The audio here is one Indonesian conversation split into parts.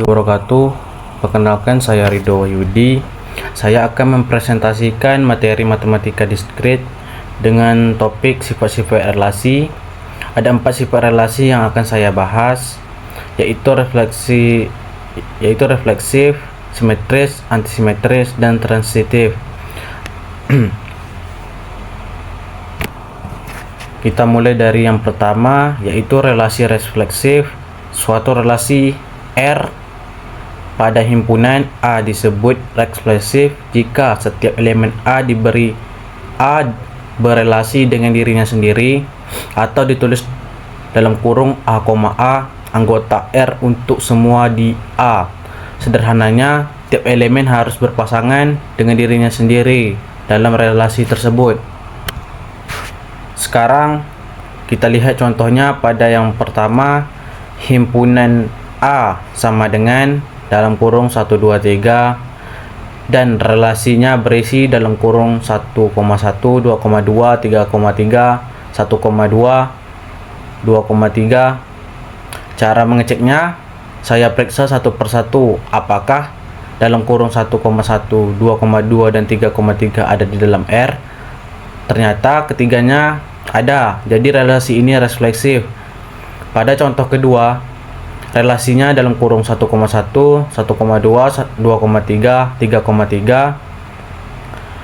wabarakatuh. Perkenalkan, saya Ridho Wahyudi. Saya akan mempresentasikan materi matematika diskrit dengan topik sifat-sifat relasi. Ada 4 sifat relasi yang akan saya bahas, yaitu refleksif, simetris, antisimetris, dan transitif. Kita mulai dari yang pertama, yaitu relasi refleksif. Suatu relasi R pada himpunan A disebut refleksif jika setiap elemen A diberi A berelasi dengan dirinya sendiri, atau ditulis dalam kurung A, anggota R untuk semua di A. Sederhananya, tiap elemen harus berpasangan dengan dirinya sendiri dalam relasi tersebut. Sekarang kita lihat contohnya pada yang pertama. Himpunan A sama dengan dalam kurung 1, 2, 3 dan relasinya berisi dalam kurung 1,1, 2,2, 3,3, 1,2, 2,3. Cara mengeceknya, saya periksa satu persatu apakah dalam kurung 1,1, 2,2 dan 3,3 ada di dalam R. Ternyata ketiganya ada, jadi relasi ini refleksif. Pada contoh kedua, relasinya dalam kurung 1,1, 1,2, 2,3, 3,3.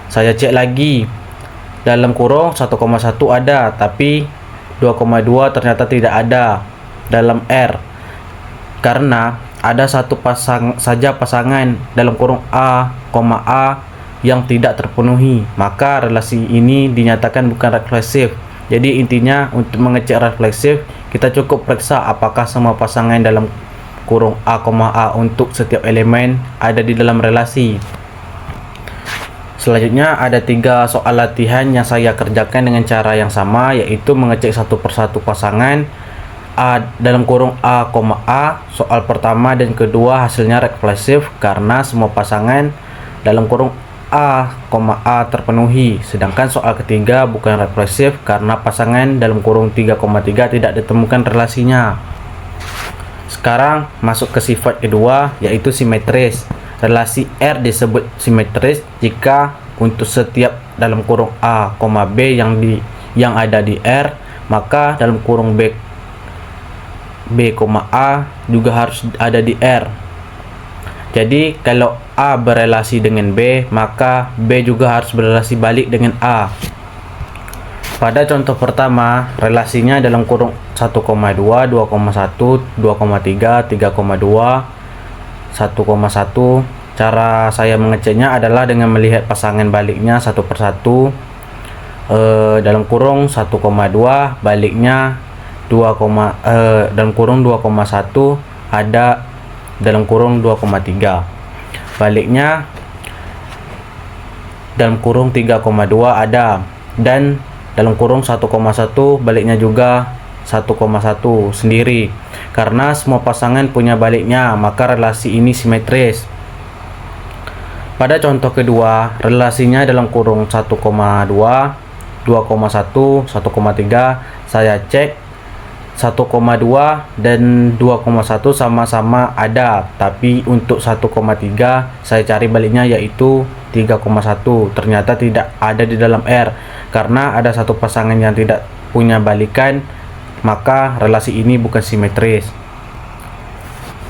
Saya cek lagi. Dalam kurung 1,1 ada, tapi 2,2 ternyata tidak ada dalam R. Karena ada satu pasangan dalam kurung A, yang tidak terpenuhi, maka relasi ini dinyatakan bukan refleksif. Jadi intinya, untuk mengecek refleksif, kita cukup periksa apakah semua pasangan dalam kurung A, untuk setiap elemen ada di dalam relasi. Selanjutnya ada 3 soal latihan yang saya kerjakan dengan cara yang sama, yaitu mengecek satu persatu pasangan A dalam kurung A, Soal pertama dan kedua hasilnya refleksif karena semua pasangan dalam kurung A, terpenuhi. Sedangkan soal ketiga bukan refleksif karena pasangan dalam kurung 3,3 tidak ditemukan relasinya. Sekarang masuk ke sifat kedua, yaitu simetris. Relasi R disebut simetris jika untuk setiap dalam kurung A, B yang ada di R, maka dalam kurung B, A juga harus ada di R. Jadi kalau A berelasi dengan B, maka B juga harus berelasi balik dengan A. Pada contoh pertama, relasinya dalam kurung 1,2, 2,1, 2,3, 3,2, 1,1. Cara saya mengeceknya adalah dengan melihat pasangan baliknya satu persatu. Dalam kurung 1,2 baliknya dalam kurung 2,1 ada dalam kurung 2,3. Baliknya dalam kurung 3,2 ada, dan dalam kurung 1,1 baliknya juga 1,1 sendiri. Karena semua pasangan punya baliknya, maka relasi ini simetris. Pada contoh kedua, relasinya dalam kurung 1,2, 2,1, 1,3. Saya cek 1,2 dan 2,1 sama-sama ada, tapi untuk 1,3 saya cari baliknya, yaitu 3,1. Ternyata tidak ada di dalam R karena ada satu pasangan yang tidak punya balikan, maka relasi ini bukan simetris.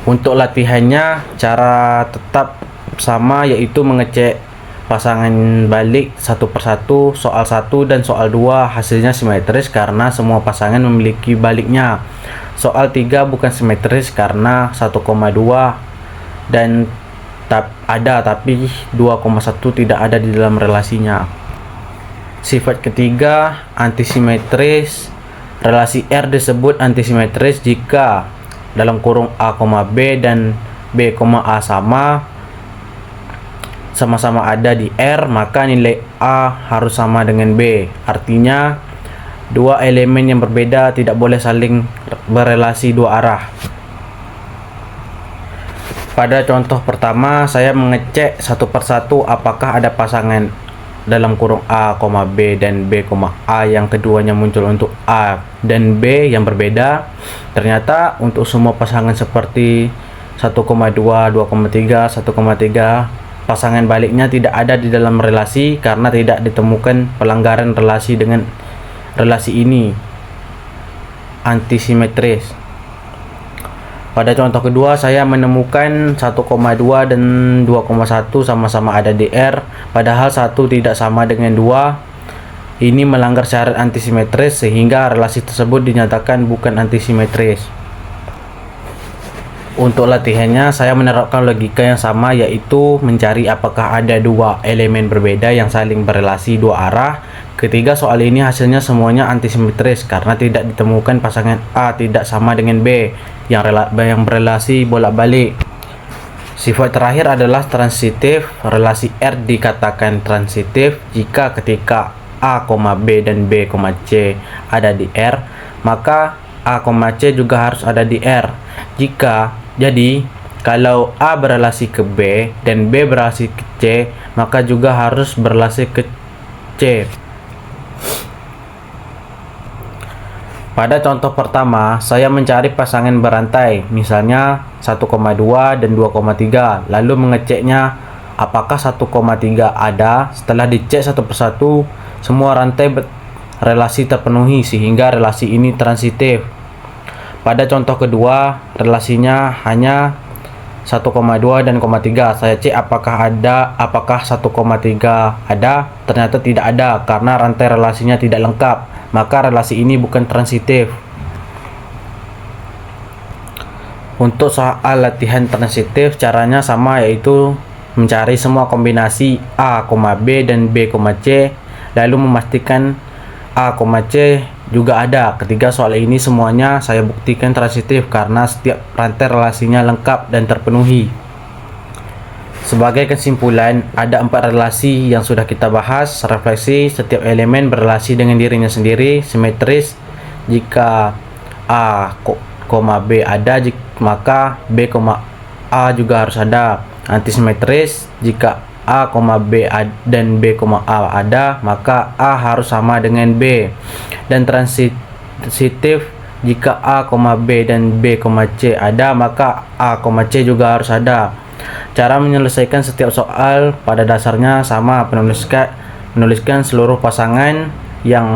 Untuk latihannya, cara tetap sama, yaitu mengecek pasangan balik satu persatu. Soal 1 dan soal 2 hasilnya simetris karena semua pasangan memiliki baliknya. Soal 3 bukan simetris karena 1,2 dan ada, tapi 2,1 tidak ada di dalam relasinya. Sifat ketiga, antisimetris. Relasi R disebut antisimetris jika dalam kurung A, B dan B, A sama-sama ada di R, maka nilai A harus sama dengan B. Artinya, dua elemen yang berbeda tidak boleh saling berelasi dua arah. Pada contoh pertama, saya mengecek satu persatu apakah ada pasangan dalam kurung A, B dan B, A yang keduanya muncul untuk A dan B yang berbeda. Ternyata untuk semua pasangan seperti 1,2, 2,3, 1,3. Pasangan baliknya tidak ada di dalam relasi karena tidak ditemukan pelanggaran relasi dengan relasi ini antisimetris. Pada contoh kedua, saya menemukan 1,2 dan 2,1 sama-sama ada di R, padahal 1 tidak sama dengan 2. Ini melanggar syarat antisimetris sehingga relasi tersebut dinyatakan bukan antisimetris. Untuk latihannya, saya menerapkan logika yang sama, yaitu mencari apakah ada dua elemen berbeda yang saling berelasi dua arah. Ketiga soal ini hasilnya semuanya antisimetris karena tidak ditemukan pasangan A tidak sama dengan B yang berelasi bolak-balik. Sifat terakhir adalah transitif. Relasi R dikatakan transitif jika ketika A, B dan B, C ada di R, maka A, C juga harus ada di R. Jadi kalau A berelasi ke B dan B berelasi ke C, maka juga harus berelasi ke C. Pada contoh pertama, saya mencari pasangan berantai, misalnya 1,2 dan 2,3, lalu mengeceknya apakah 1,3 ada. Setelah dicek satu persatu, semua rantai relasi terpenuhi sehingga relasi ini transitif. Pada contoh kedua, relasinya hanya 1,2 dan 0,3. Saya cek apakah 1,3 ada. Ternyata tidak ada karena rantai relasinya tidak lengkap. Maka relasi ini bukan transitif. Untuk soal latihan transitif, caranya sama, yaitu mencari semua kombinasi A, B dan B, C, lalu memastikan A, C juga ada. Ketiga soal ini semuanya saya buktikan transitif karena setiap rantai relasinya lengkap dan terpenuhi. Sebagai kesimpulan, ada 4 relasi yang sudah kita bahas. Refleksi: setiap elemen berelasi dengan dirinya sendiri. Simetris: jika A, B ada, maka B, A juga harus ada. Antisimetris: jika A, B dan B, A ada, maka A harus sama dengan B. Dan transitif: jika A, B dan B, C ada, maka A, C juga harus ada. Cara menyelesaikan setiap soal pada dasarnya sama. Menuliskan seluruh pasangan yang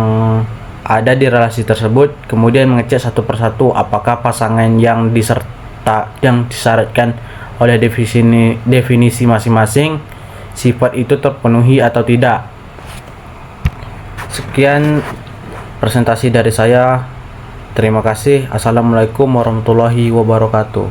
ada di relasi tersebut, kemudian mengecek satu persatu apakah pasangan yang disyaratkan oleh definisi masing-masing sifat itu terpenuhi atau tidak. Sekian presentasi dari saya. Terima kasih. Assalamualaikum warahmatullahi wabarakatuh.